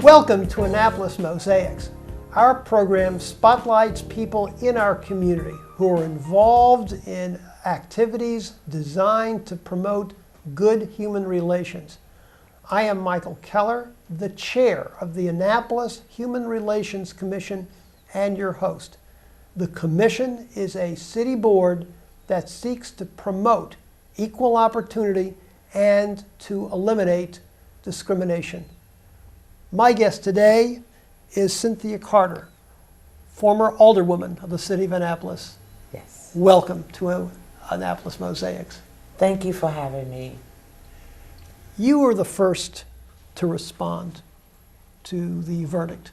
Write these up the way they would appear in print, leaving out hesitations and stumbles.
Welcome to Annapolis Mosaics. Our program spotlights people in our community who are involved in activities designed to promote good human relations. I am Michael Keller, the chair of the Annapolis Human Relations Commission and your host. The commission is a city board that seeks to promote equal opportunity and to eliminate discrimination. My guest today is Cynthia Carter, former alderwoman of the city of Annapolis. Yes. Welcome to Annapolis Mosaics. Thank you for having me. You were the first to respond to the verdict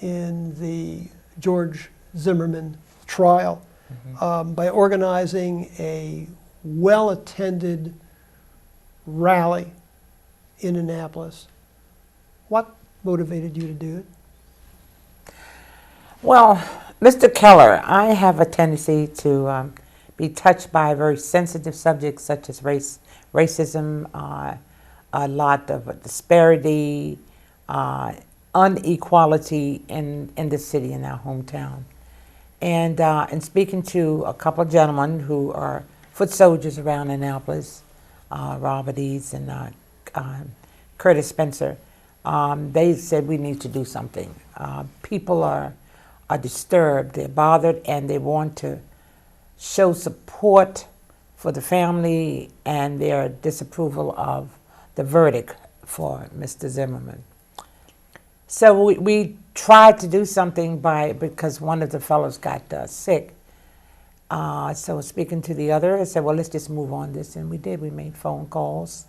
in the George Zimmerman trial by organizing a well-attended rally in Annapolis. What motivated you to do it? Well, Mr. Keller, I have a tendency to be touched by very sensitive subjects such as racism, a lot of disparity, inequality in the city, in our hometown. And speaking to a couple of gentlemen who are foot soldiers around Annapolis, Robert Eads and Curtis Spencer, they said we need to do something. People are disturbed, they're bothered, and they want to show support for the family and their disapproval of the verdict for Mr. Zimmerman. So we tried to do something because one of the fellows got sick. So speaking to the other, I said, well, let's just move on this, and we did. We made phone calls.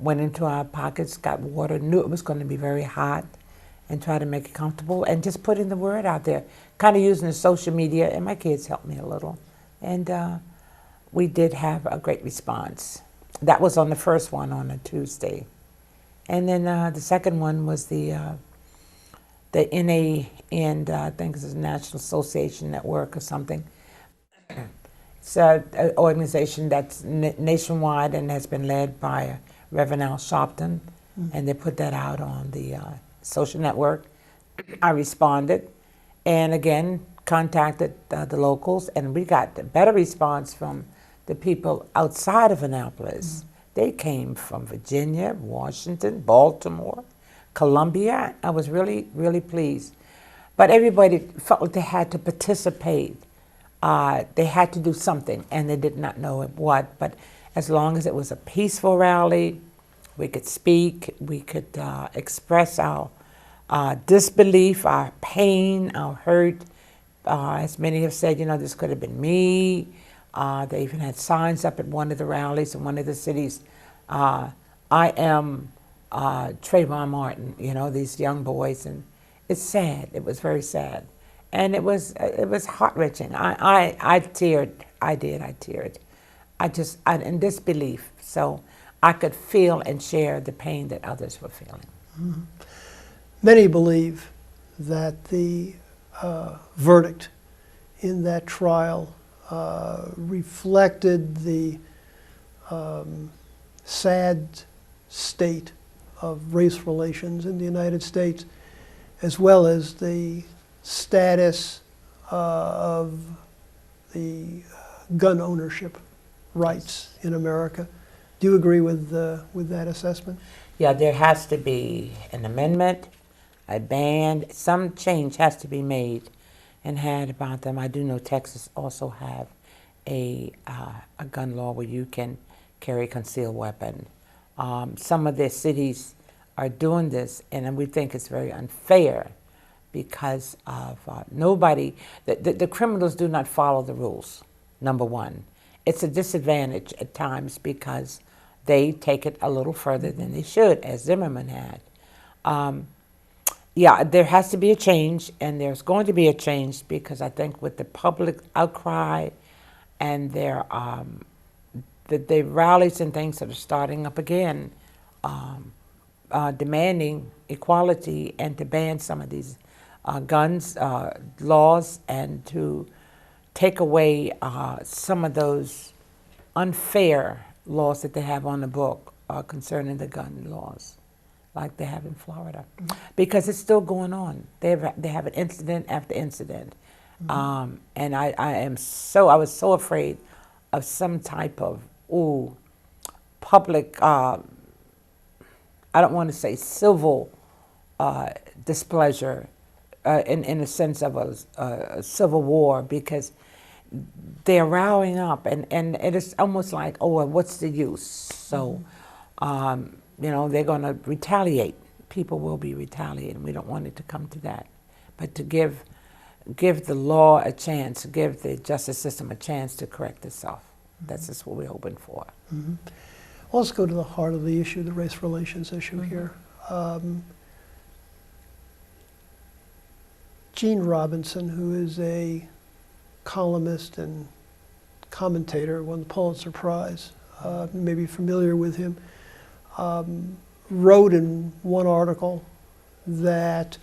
Went into our pockets, got water, knew it was going to be very hot, and tried to make it comfortable, and just putting the word out there, kind of using the social media, and my kids helped me a little. And we did have a great response. That was on the first one on a Tuesday. And then the second one was the NA, and I think it's a National Association Network or something. It's an organization that's nationwide and has been led by Reverend Al Sharpton, and they put that out on the social network. I responded, and again contacted the locals, and we got a better response from the people outside of Annapolis. They came from Virginia, Washington, Baltimore, Columbia. I was really, really pleased. But everybody felt like they had to participate. They had to do something, and they did not know what. But as long as it was a peaceful rally, we could speak, we could express our disbelief, our pain, our hurt. As many have said, this could have been me. They even had signs up at one of the rallies in one of the cities. I am Trayvon Martin, these young boys. And it's sad. It was very sad. And it was heart-wrenching. I teared. I teared. I in disbelief. So I could feel and share the pain that others were feeling. Mm-hmm. Many believe that the verdict in that trial reflected the sad state of race relations in the United States, as well as the status of the gun ownership rights in America. Do you agree with that assessment? Yeah, there has to be an amendment, a ban, some change has to be made and had about them. I do know Texas also have a gun law where you can carry a concealed weapon. Some of their cities are doing this, and we think it's very unfair because of the criminals do not follow the rules, number one. It's a disadvantage at times because they take it a little further than they should, as Zimmerman had. Yeah, there has to be a change, and there's going to be a change because I think with the public outcry and their the rallies and things that are starting up again, demanding equality and to ban some of these guns laws and to take away some of those unfair laws that they have on the book concerning the gun laws. like they have in Florida, because it's still going on. They have an incident after incident, and I was so afraid of some type of public. I don't want to say civil displeasure in a sense of a civil war, because they're rowing up, and it is almost like, oh, well, what's the use? So, they're going to retaliate. People will be retaliating. We don't want it to come to that. But to give the law a chance, give the justice system a chance to correct itself. That's just what we're hoping for. Mm-hmm. Well, let's go to the heart of the issue, the race relations issue here. Gene Robinson, who is a columnist and commentator, won the Pulitzer Prize, you may be familiar with him, wrote in one article that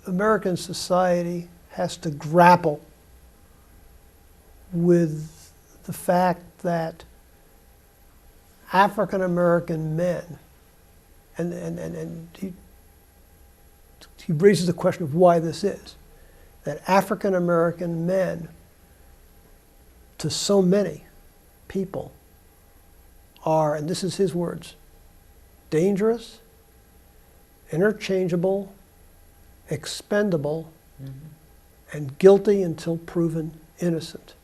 American society has to grapple with the fact that African American men, and he raises the question of why this is, that African American men, to so many people, are, and this is his words, dangerous, interchangeable, expendable, and guilty until proven innocent.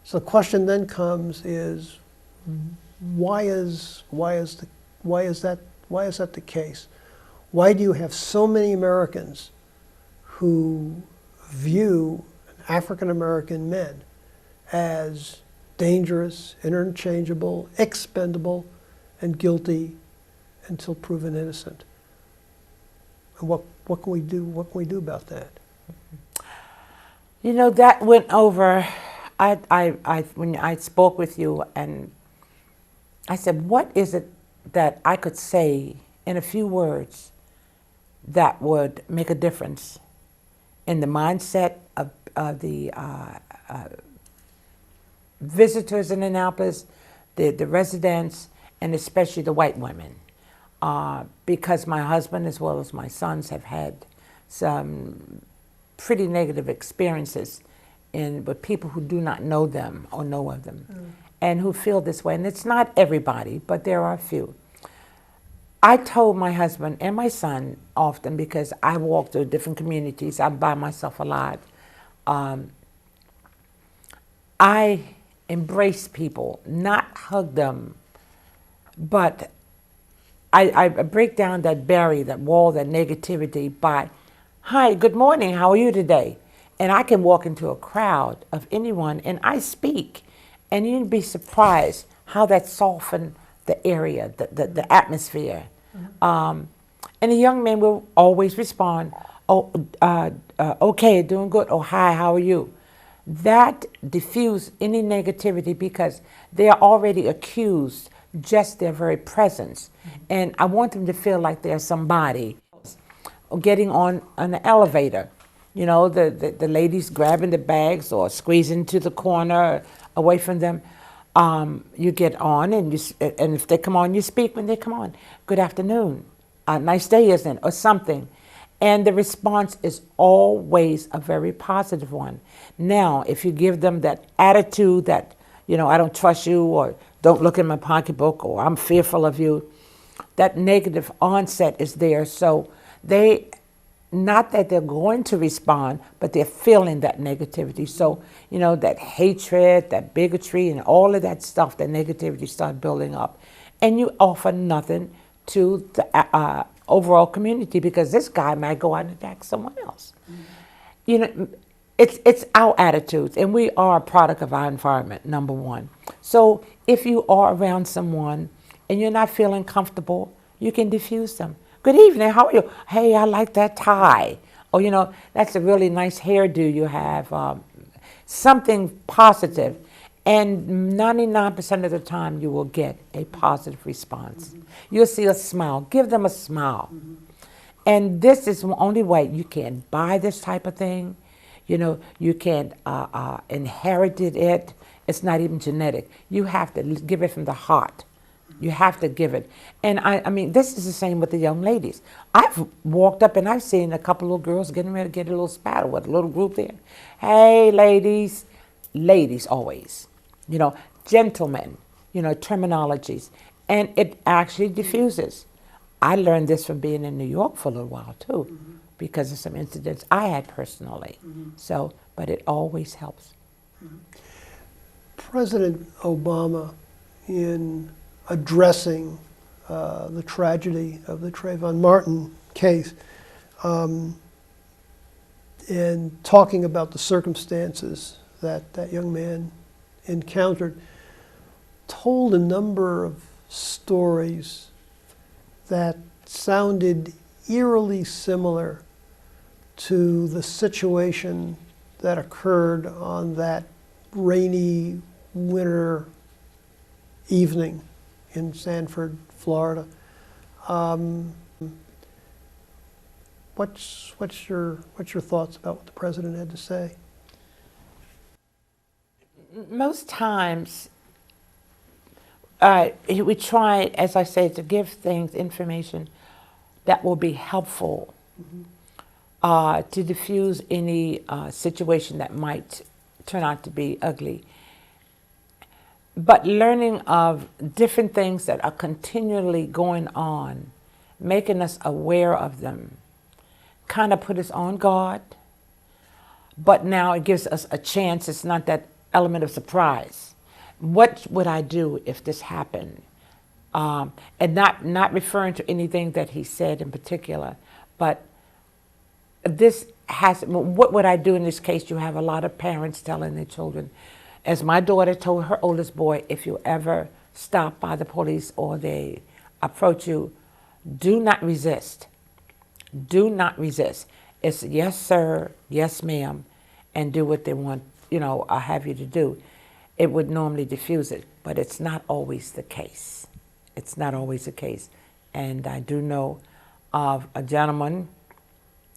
So the question then comes is, why is that the case? Why do you have so many Americans who view African American men as dangerous, interchangeable, expendable, and guilty until proven innocent? And what can we do? What can we do about that? You know, that went over. When I spoke with you, and I said, what is it that I could say in a few words that would make a difference in the mindset of the visitors in Annapolis, the residents, and especially the white women? Because my husband as well as my sons have had some pretty negative experiences with people who do not know them or know of them, and who feel this way. And it's not everybody, but there are a few. I told my husband and my son often, because I walk through different communities, I'm by myself a lot, I embrace people, not hug them, but I break down that barrier, that wall, that negativity by, hi, good morning, how are you today? And I can walk into a crowd of anyone and I speak, and you'd be surprised how that softened the area, the atmosphere. And the young men will always respond, oh, okay, doing good, oh, hi, how are you? That diffuses any negativity, because they are already accused just their very presence. And I want them to feel like they're somebody. Getting on an elevator, you know, the ladies grabbing the bags or squeezing to the corner away from them. You get on, and if they come on, you speak when they come on. Good afternoon, nice day, isn't it? Or something. And the response is always a very positive one. Now, if you give them that attitude that, you know, I don't trust you, or don't look in my pocketbook, or I'm fearful of you, that negative onset is there. So not that they're going to respond, but they're feeling that negativity. So, you know, that hatred, that bigotry, and all of that stuff, that negativity start building up. And you offer nothing to the overall community, because this guy might go out and attack someone else. You know, it's our attitudes, and we are a product of our environment, number one. So if you are around someone and you're not feeling comfortable, you can diffuse them. Good evening, how are you? Hey, I like that tie. Or, you know, that's a really nice hairdo you have. Something positive. And 99% of the time, you will get a positive response. You'll see a smile. Give them a smile. And this is the only way. You can't buy this type of thing. You know, you can't inherit it. It's not even genetic. You have to give it from the heart. You have to give it. And I mean, this is the same with the young ladies. I've walked up and I've seen a couple of girls getting ready to get a little spat with a little group there. Hey, ladies, ladies always, gentlemen, terminologies. And it actually diffuses. I learned this from being in New York for a little while too, because of some incidents I had personally. So, but it always helps. President Obama, in addressing the tragedy of the Trayvon Martin case, and talking about the circumstances that that young man encountered, told a number of stories that sounded eerily similar to the situation that occurred on that rainy winter evening in Sanford, Florida. What's your thoughts about what the president had to say? Most times, we try, as I say, to give things information that will be helpful to diffuse any situation that might turn out to be ugly. But learning of different things that are continually going on, making us aware of them, kind of put us on guard. But now it gives us a chance. It's not that element of surprise. What would I do if this happened? And not referring to anything that he said in particular, but this has, what would I do in this case? You have a lot of parents telling their children, as my daughter told her oldest boy, if you ever stop by the police or they approach you, do not resist. Do not resist. It's yes, sir, yes, ma'am, and do what they want, have you to do. It would normally diffuse it, but it's not always the case. It's not always the case. And I do know of a gentleman,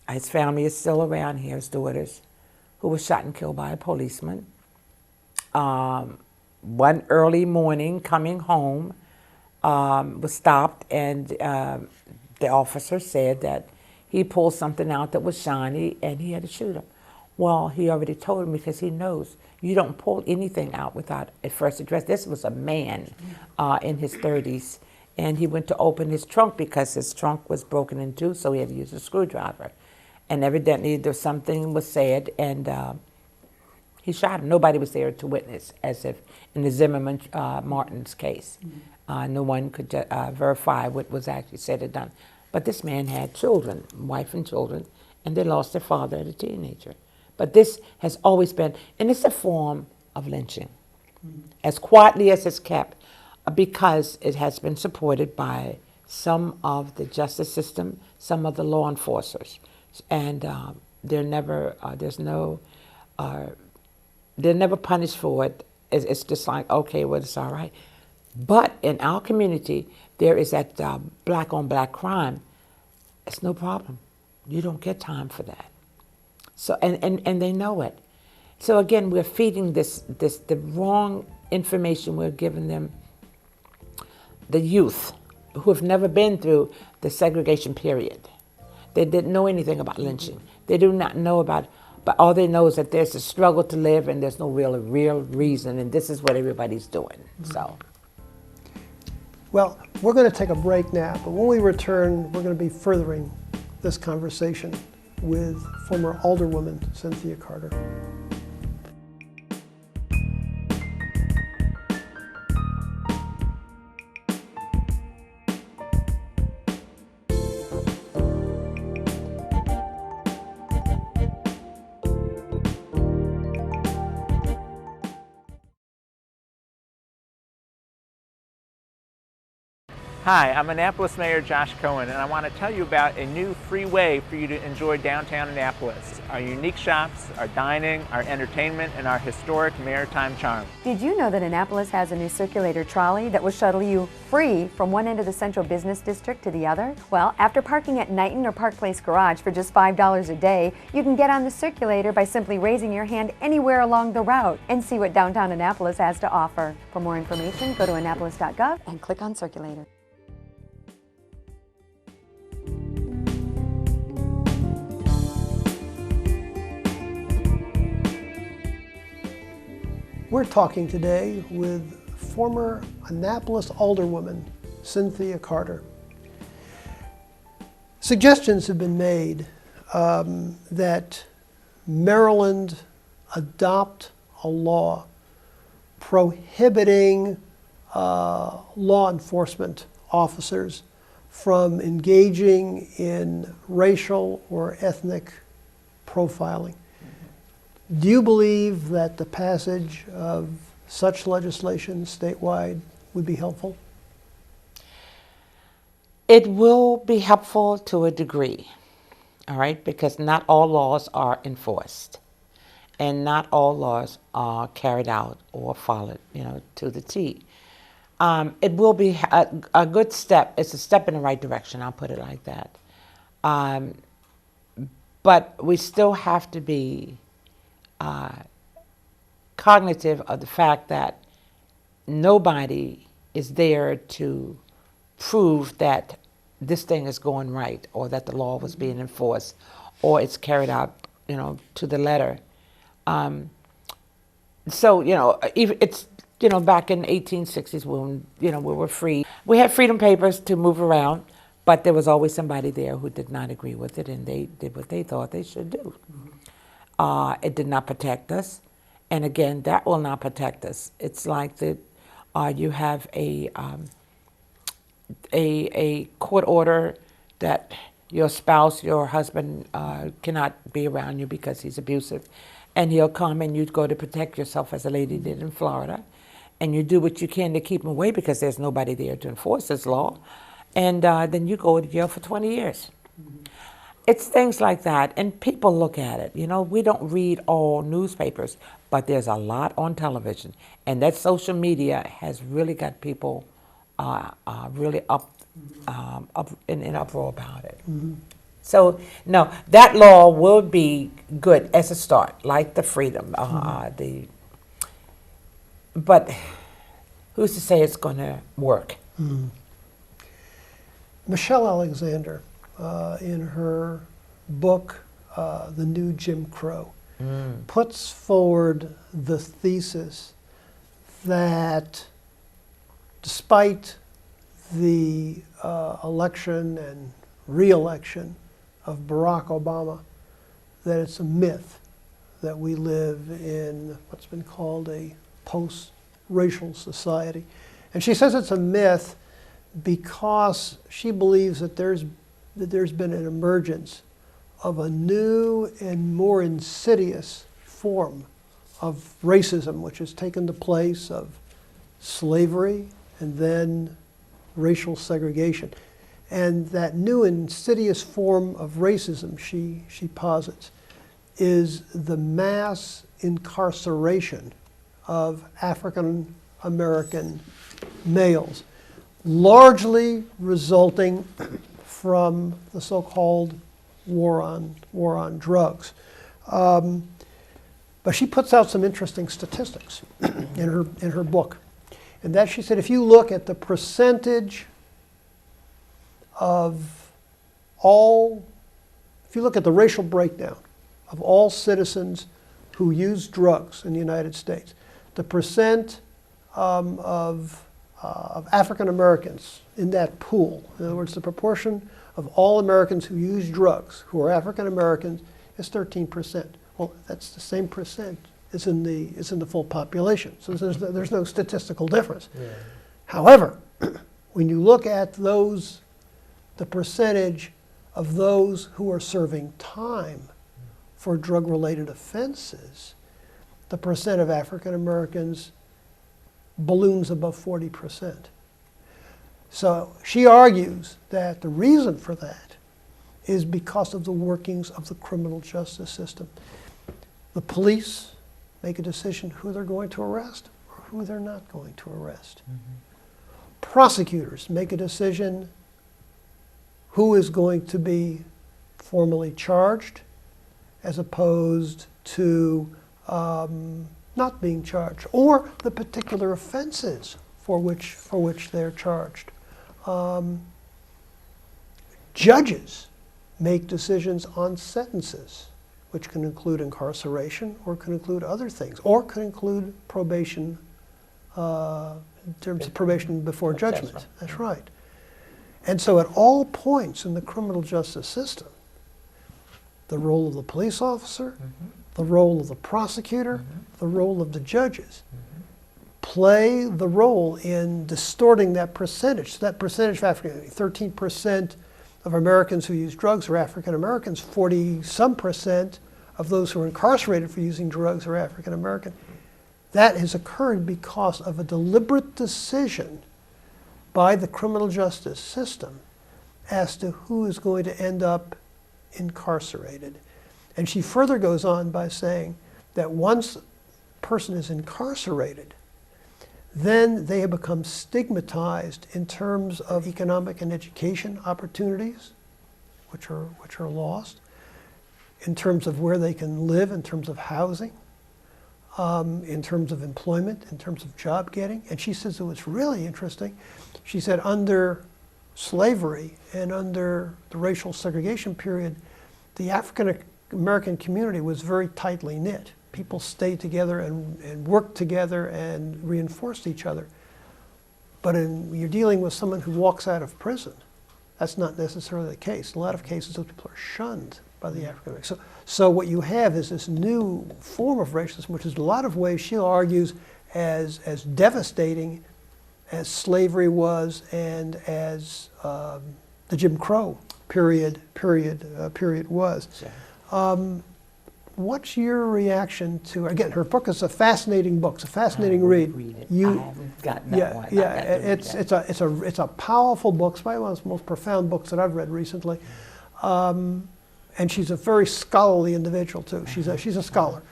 his family is still around here, his daughters, who was shot and killed by a policeman. One early morning, coming home, was stopped, and the officer said that he pulled something out that was shiny, and he had to shoot him. Well, he already told him, because he knows you don't pull anything out without a first address. This was a man in his 30s, and he went to open his trunk because his trunk was broken in two, so he had to use a screwdriver. And evidently there something was said, and he shot him. Nobody was there to witness, as if in the Zimmerman Martin's case. No one could verify what was actually said or done. But this man had children, wife and children, and they lost their father as a teenager. But this has always been, and it's a form of lynching, as quietly as it's kept, because it has been supported by some of the justice system, some of the law enforcers, and they're never punished for it. It's just like, okay, well, it's all right. But in our community, there is that black on black crime. It's no problem. You don't get time for that. So and they know it. So again, we're feeding the wrong information. We're giving them, the youth who have never been through the segregation period. They didn't know anything about lynching. They do not know about, but all they know is that there's a struggle to live and there's no real reason, and this is what everybody's doing. So. Well, we're going to take a break now, but when we return, we're going to be furthering this conversation with former Alderwoman Cynthia Carter. Hi, I'm Annapolis Mayor Josh Cohen, and I want to tell you about a new free way for you to enjoy downtown Annapolis. Our unique shops, our dining, our entertainment, and our historic maritime charm. Did you know that Annapolis has a new circulator trolley that will shuttle you free from one end of the central business district to the other? Well, after parking at Knighton or Park Place Garage for just $5 a day, you can get on the circulator by simply raising your hand anywhere along the route and see what downtown Annapolis has to offer. For more information, go to annapolis.gov and click on circulator. We're talking today with former Annapolis Alderwoman Cynthia Carter. Suggestions have been made that Maryland adopt a law prohibiting law enforcement officers from engaging in racial or ethnic profiling. Do you believe that the passage of such legislation statewide would be helpful? It will be helpful to a degree, all right, because not all laws are enforced and not all laws are carried out or followed, to the T. It will be a good step. It's a step in the right direction, I'll put it like that. But we still have to be cognitive of the fact that nobody is there to prove that this thing is going right or that the law was being enforced or it's carried out, to the letter. So, even it's, back in the 1860s when, we were free. We had freedom papers to move around, but there was always somebody there who did not agree with it and they did what they thought they should do. It did not protect us. And again, that will not protect us. It's like you have a court order that your spouse, your husband cannot be around you because he's abusive. And he'll come and you go to protect yourself as a lady did in Florida. And you do what you can to keep him away because there's nobody there to enforce this law. And then you go to jail for 20 years. It's things like that, and people look at it. We don't read all newspapers, but there's a lot on television, and that social media has really got people really up in uproar about it. Mm-hmm. So, no, that law will be good as a start, like the freedom. But who's to say it's going to work? Mm-hmm. Michelle Alexander, in her book, The New Jim Crow, puts forward the thesis that despite the election and re-election of Barack Obama, that it's a myth that we live in what's been called a post-racial society. And she says it's a myth because she believes that there's been an emergence of a new and more insidious form of racism, which has taken the place of slavery and then racial segregation. And that new insidious form of racism, she posits, is the mass incarceration of African American males, largely resulting from the so-called war on drugs. But she puts out some interesting statistics in her book. And that she said, if you look at the percentage of if you look at the racial breakdown of all citizens who use drugs in the United States, the percent of African Americans in that pool, in other words, the proportion of all Americans who use drugs who are African Americans is 13%. Well, that's the same percent as in the full population. So there's no statistical difference. Yeah. However, when you look at the percentage of those who are serving time for drug-related offenses, the percent of African Americans balloons above 40%. So she argues that the reason for that is because of the workings of the criminal justice system. The police make a decision who they're going to arrest or who they're not going to arrest. Prosecutors make a decision who is going to be formally charged as opposed to not being charged, or the particular offenses for which they're charged. Judges make decisions on sentences, which can include incarceration or can include other things, or can include probation, in terms of probation before judgment. That's right. And so at all points in the criminal justice system, the role of the police officer, the role of the prosecutor, the role of the judges play the role in distorting that percentage. So that percentage of African, 13% of Americans who use drugs are African Americans, 40-some% of those who are incarcerated for using drugs are African American. That has occurred because of a deliberate decision by the criminal justice system as to who is going to end up incarcerated. And she further goes on by saying that once a person is incarcerated, then they have become stigmatized in terms of economic and education opportunities, which are lost, in terms of where they can live, in terms of housing, in terms of employment, in terms of job getting. And she says it was really interesting. She said under slavery and under the racial segregation period, the African American community was very tightly knit. People stayed together and worked together and reinforced each other. But you're dealing with someone who walks out of prison. That's not necessarily the case. In a lot of cases, those people are shunned by the African Americans. So what you have is this new form of racism, which is in a lot of ways, she argues, as devastating as slavery was and as the Jim Crow period was. Sure. What's your reaction to, again, her book is a fascinating book, it's a fascinating read. Read it. I haven't gotten that one. Yeah, it's a powerful book. It's probably one of the most profound books that I've read recently. And she's a very scholarly individual too. She's a scholar.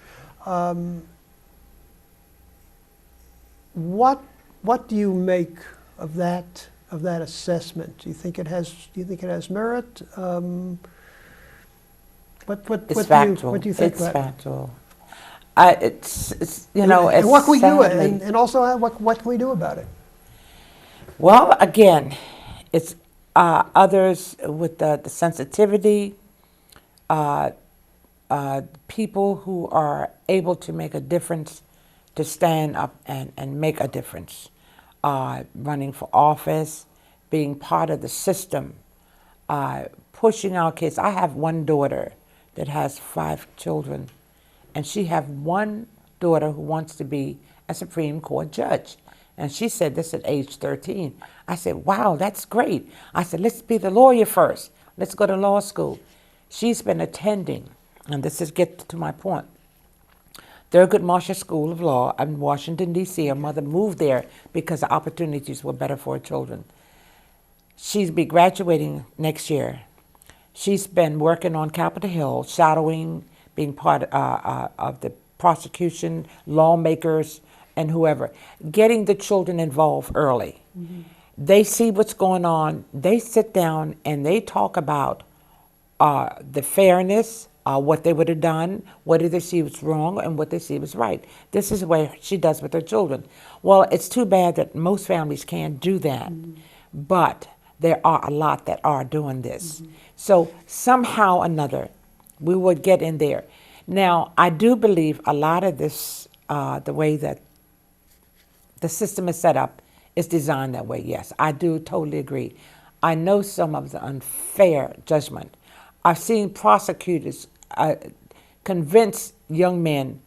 What do you make of that assessment? Do you think it has merit? What do you think? It's factual. It's you know. And what can we do? Sadly, And also, what can we do about it? well, again, it's others with the sensitivity, people who are able to make a difference, to stand up and make a difference, running for office, being part of the system, pushing our kids. I have one daughter that has 5 children, and she have one daughter who wants to be a Supreme Court judge. And she said this at age 13. I said, wow, that's great. I said, let's be the lawyer first. Let's go to law school. She's been attending, and this is get to my point, Thurgood Marshall School of Law in Washington, D.C. Her mother moved there because the opportunities were better for her children. She's be graduating next year. She's been working on Capitol Hill, shadowing, being part of the prosecution, lawmakers, and whoever, getting the children involved early. Mm-hmm. They see what's going on. They sit down and they talk about the fairness, what they would have done, what did they see was wrong, and what they see was right. This is what she does with her children. Well, it's too bad that most families can't do that, but there are a lot that are doing this. So somehow or another, we would get in there. Now, I do believe a lot of this, the way that the system is set up, is designed that way, yes. I do totally agree. I know some of the unfair judgment. I've seen prosecutors convince young men,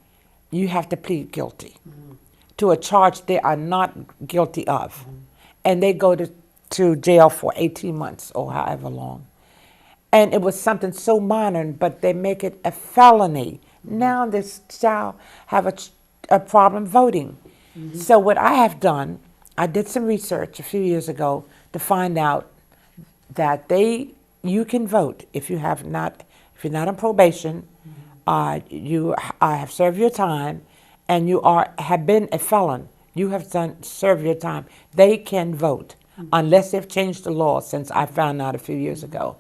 you have to plead guilty to a charge they are not guilty of. And they go to jail for 18 months or however long. And it was something so minor, but they make it a felony. Now this child have a problem voting. So what I have done, I did some research a few years ago to find out that you can vote if you're not on probation, you have served your time, and you have been a felon. You have served your time. They can vote unless they've changed the law since I found out a few years ago.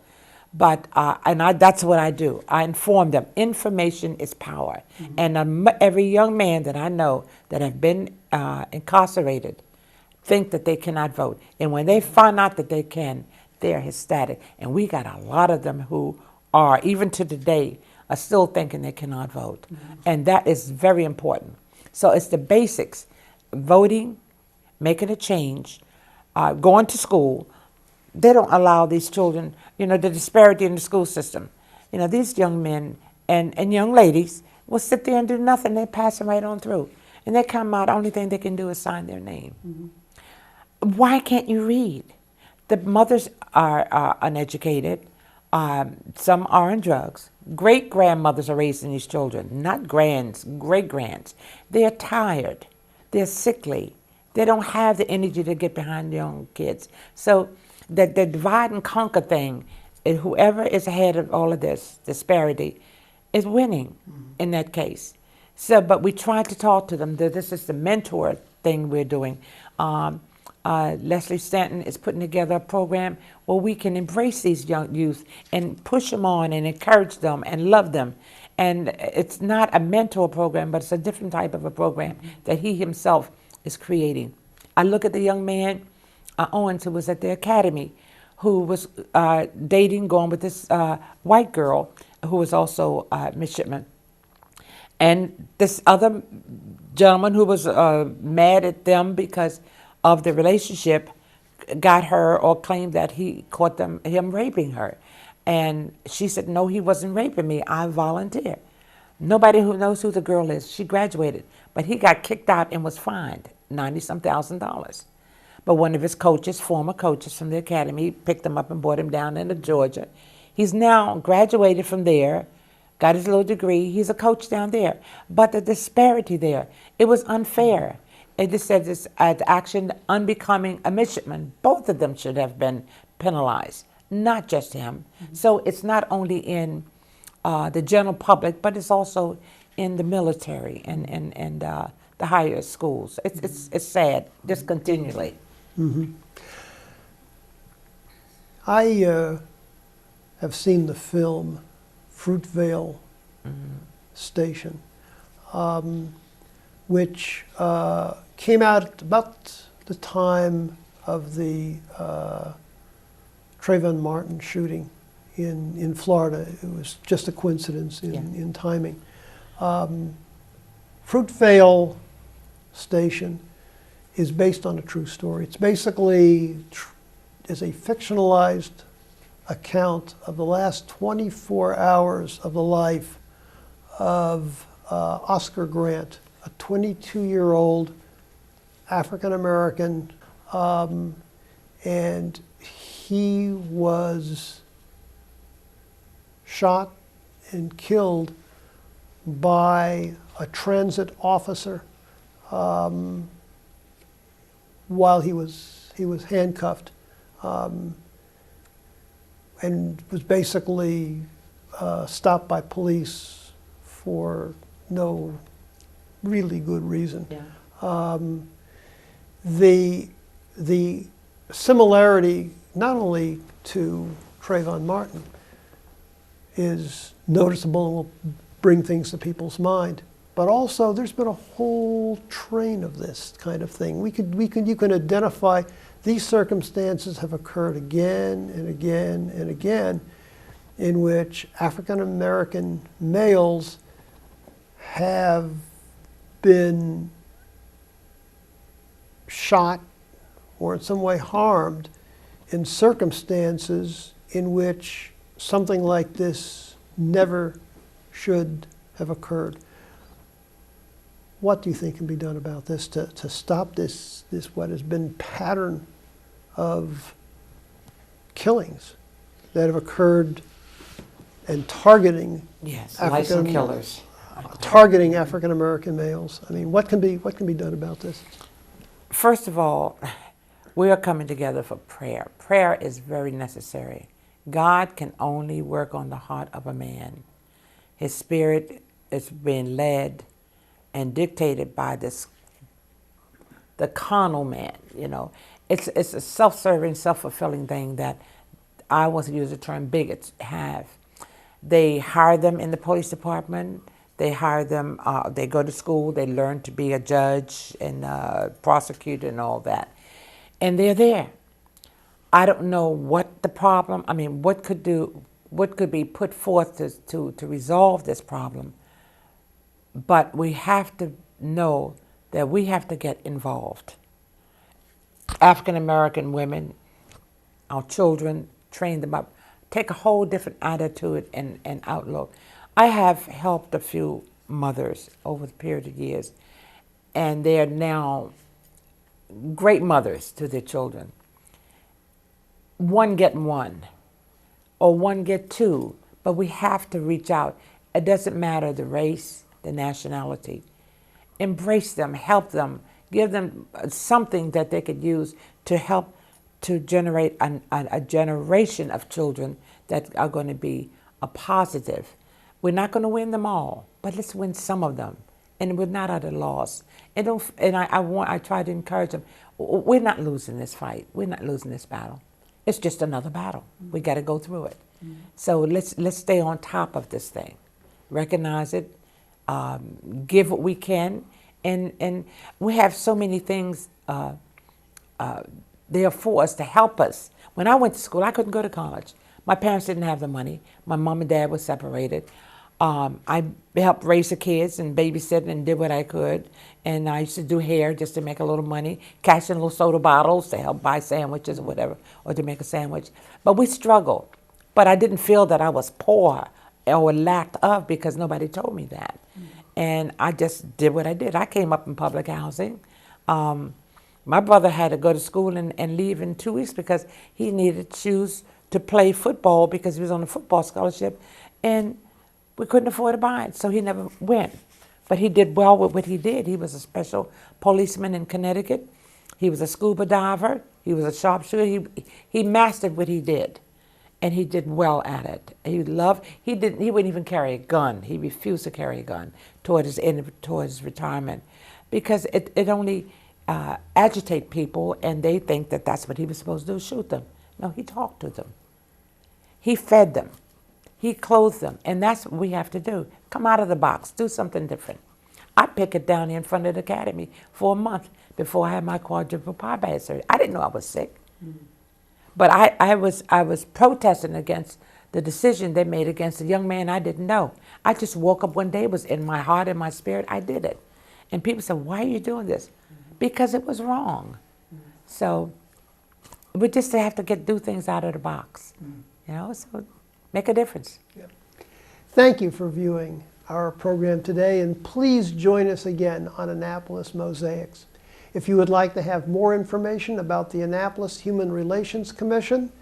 But that's what I do. I inform them. Information is power. And every young man that I know that have been incarcerated think that they cannot vote. And when they find out that they can, they're ecstatic. And we got a lot of them who are, even to today, are still thinking they cannot vote. And that is very important. So it's the basics: voting, making a change, going to school. They don't allow these children, the disparity in the school system. These young men and young ladies will sit there and do nothing. They pass them right on through. And they come out, the only thing they can do is sign their name. Why can't you read? The mothers are uneducated. Some are on drugs. Great-grandmothers are raising these children, not grands, great-grands. They're tired. They're sickly. They don't have the energy to get behind their own kids. So the divide and conquer thing, whoever is ahead of all of this disparity is winning in that case. So, but we try to talk to them. This is the mentor thing we're doing. Leslie Stanton is putting together a program where we can embrace these young youth and push them on and encourage them and love them. And it's not a mentor program, but it's a different type of a program that he himself is creating. I look at the young man, Owens, who was at the academy, who was going with this white girl who was also midshipman. And this other gentleman who was mad at them because of the relationship got her, or claimed that he caught him raping her. And she said, no, he wasn't raping me. I volunteer. Nobody who knows who the girl is. She graduated. But he got kicked out and was fined $90-some thousand. But one of his coaches, former coaches from the academy, picked him up and brought him down into Georgia. He's now graduated from there, got his little degree. He's a coach down there. But the disparity there, it was unfair. It just said this action unbecoming a midshipman. Both of them should have been penalized, not just him. So it's not only in the general public, but it's also in the military and the higher schools. It's sad, just continually. I have seen the film Fruitvale Station, which came out at about the time of the Trayvon Martin shooting in Florida. It was just a coincidence in timing. Fruitvale Station is based on a true story. It's basically is a fictionalized account of the last 24 hours of the life of Oscar Grant, a 22-year-old African-American, and he was shot and killed by a transit officer while he was handcuffed, and was basically stopped by police for no really good reason. The similarity, not only to Trayvon Martin, is noticeable and will bring things to people's mind, but also there's been a whole train of this kind of thing. You can identify these circumstances have occurred again and again and again, in which African American males have been shot or in some way harmed in circumstances in which something like this never should have occurred. What do you think can be done about this to stop this what has been pattern of killings that have occurred and targeting licensed killers, targeting African American males? I mean, what can be done about this? First of all, We are coming together for prayer. Prayer is very necessary. God can only work on the heart of a man. His spirit is being led and dictated by the carnal man, you know. It's a self-serving, self-fulfilling thing that I want to use the term bigots have. They hire them in the police department. They hire them, they go to school, they learn to be a judge and prosecutor and all that. And they're there. I don't know what the problem, what could be put forth to resolve this problem. But we have to know that we have to get involved. African American women, our children, train them up, take a whole different attitude and outlook. I have helped a few mothers over the period of years, and they are now great mothers to their children. One get one, or one get two, but we have to reach out. It doesn't matter the race, the nationality. Embrace them, help them, give them something that they could use to help to generate a generation of children that are going to be a positive. We're not going to win them all, but let's win some of them, and we're not at a loss. I try to encourage them. We're not losing this fight. We're not losing this battle. It's just another battle. We got to go through it. So let's stay on top of this thing, recognize it, give what we can, and we have so many things there for us to help us. When I went to school, I couldn't go to college. My parents didn't have the money. My mom and dad were separated. I helped raise the kids and babysit and did what I could. And I used to do hair just to make a little money, cash in little soda bottles to help buy sandwiches or whatever, or to make a sandwich. But we struggled. But I didn't feel that I was poor or lacked of because nobody told me that. And I just did what I did. I came up in public housing. My brother had to go to school and leave in 2 weeks because he needed shoes to play football because he was on a football scholarship, and we couldn't afford to buy it, so he never went. But he did well with what he did. He was a special policeman in Connecticut. He was a scuba diver. He was a sharpshooter. He mastered what he did, and he did well at it. He wouldn't even carry a gun. He refused to carry a gun toward his retirement because it only agitate people, and they think that that's what he was supposed to do, shoot them. No, he talked to them. He fed them. He clothed them, and that's what we have to do. Come out of the box, do something different. I picketed down here in front of the academy for a month before I had my quadruple bypass surgery. I didn't know I was sick. But I was protesting against the decision they made against a young man I didn't know. I just woke up one day, it was in my heart and my spirit, I did it. And people said, why are you doing this? Because it was wrong. So we just have to do things out of the box, so make a difference. Yeah. Thank you for viewing our program today, and please join us again on Annapolis Mosaics. If you would like to have more information about the Annapolis Human Relations Commission,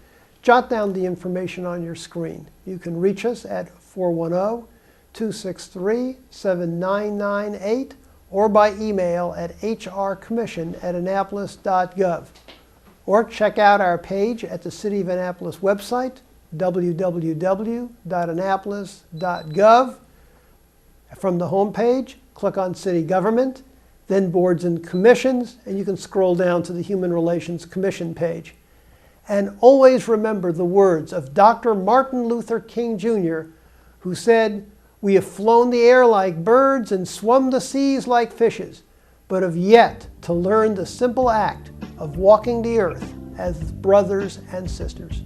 jot down the information on your screen. You can reach us at 410-263-7998 or by email at hrcommission@annapolis.gov. Or check out our page at the City of Annapolis website, www.annapolis.gov. From the home page, click on City Government, then Boards and Commissions, and you can scroll down to the Human Relations Commission page. And always remember the words of Dr. Martin Luther King Jr., who said, "We have flown the air like birds and swum the seas like fishes, but have yet to learn the simple act of walking the earth as brothers and sisters."